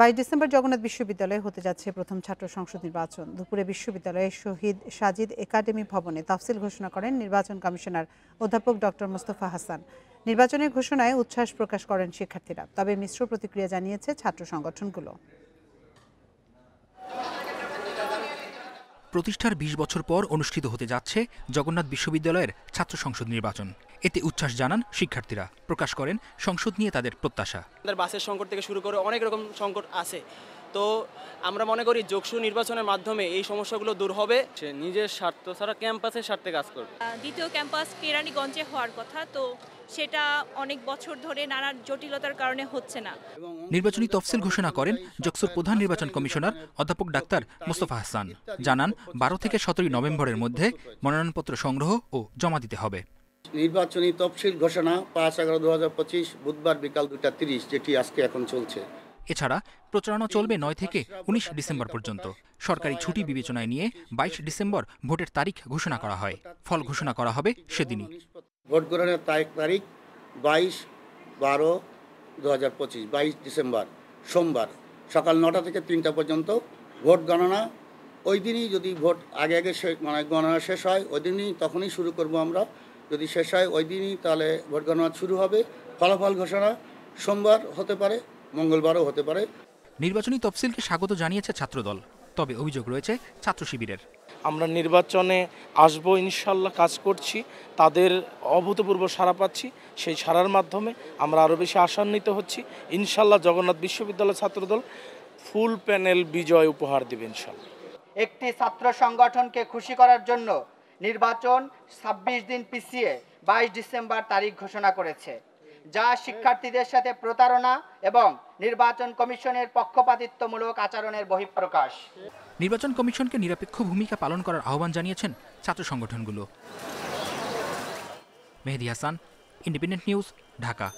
22 December Jagannath বিশ্ববিদ্যালয়ে হতে যাচ্ছে প্রথম ছাত্র সংসদ নির্বাচন। দুপুরে বিশ্ববিদ্যালয়ের শহীদ সাজিদ একাডেমি ভবনে তফসিল ঘোষণা করেন নির্বাচন কমিশনার অধ্যাপক ডক্টর মোস্তফা হাসান। নির্বাচনের ঘোষণায় উচ্ছ্বাস প্রকাশ করেন শিক্ষার্থীরা, তবে মিশ্র প্রতিক্রিয়া জানিয়েছে ছাত্র সংগঠনগুলো। প্রতিষ্ঠার 20 বছর পর অনুষ্ঠিত হতে যাচ্ছে জগন্নাথ বিশ্ববিদ্যালয়ের ছাত্র সংসদ নির্বাচন। এতে উচ্ছ্বাস জানান শিক্ষার্থীরা, প্রকাশ করেন সংসদ নিয়ে তাদের প্রত্যাশা। বাসের সংকট থেকে শুরু করে অনেক রকম সংকট আছে, তো আমরা মনে করি যোগসু নির্বাচনের মাধ্যমে এই সমস্যাগুলো দূর হবে। নিজের স্বার্থ ছাড়া ক্যাম্পাসের স্বার্থে কাজ করবে। দ্বিতীয় ক্যাম্পাস কেরানীগঞ্জে হওয়ার কথা, তো সেটা অনেক বছর ধরে নানা জটিলতার কারণে হচ্ছে না। নির্বাচনী তফসিল ঘোষণা করেন জকসুর প্রধান নির্বাচন কমিশনার অধ্যাপক ডাক্তার মোস্তফা হাসান। জানান 12 থেকে 17 নভেম্বরের মধ্যে মনোনয়নপত্র সংগ্রহ ও জমা দিতে হবে। নির্বাচনী তফসিল ঘোষণা 5/11/2025 বুধবার বিকাল 2:30, যেটি আজকে এখন চলছে। এছাড়া প্রচারণা চলবে 9 থেকে 19 ডিসেম্বর পর্যন্ত। সরকারি ছুটি বিবেচনায় নিয়ে 22 ডিসেম্বর ভোটের তারিখ ঘোষণা করা হয়। ফল ঘোষণা করা হবে সেদিনই। ভোট গ্রহণের তারিখ 22/12/2025, 22 ডিসেম্বর সোমবার সকাল 9টা থেকে 3টা পর্যন্ত ভোট গণনা। ওই দিনই যদি ভোট আগে গণনা শেষ হয় ওই দিনই তখনই শুরু করব আমরা। যদি শেষ হয় ওই দিনই তাহলে ভোট গণনা শুরু হবে। ফলাফল ঘোষণা সোমবার হতে পারে, মঙ্গলবারও হতে পারে। নির্বাচনী তফসিলকে স্বাগত জানিয়েছে ছাত্রদল, তবে অভিযোগ রয়েছে ছাত্র শিবিরের। আমরা নির্বাচনে আসব, ইনশাল্লাহ কাজ করছি, তাদের অভূতপূর্ব সাড়া পাচ্ছি। সেই সাড়ার মাধ্যমে আমরা আরও বেশি আশান্বিত হচ্ছি। ইনশাল্লাহ জগন্নাথ বিশ্ববিদ্যালয় ছাত্রদল ফুল প্যানেল বিজয় উপহার দেবে ইনশাল্লাহ। একটি ছাত্র সংগঠনকে খুশি করার জন্য নির্বাচন 26 দিন পিছিয়ে 22 ডিসেম্বর তারিখ ঘোষণা করেছে, যা শিক্ষার্থীদের সাথে প্রতারণা এবং নির্বাচন কমিশনের পক্ষপাতিত্বমূলক আচরণের বহিঃপ্রকাশ। নির্বাচন কমিশনকে নিরপেক্ষ ভূমিকা পালন করার আহ্বান জানিয়েছেন ছাত্র সংগঠনগুলো। মেহেদী হাসান, ইন্ডিপেন্ডেন্ট নিউজ, ঢাকা।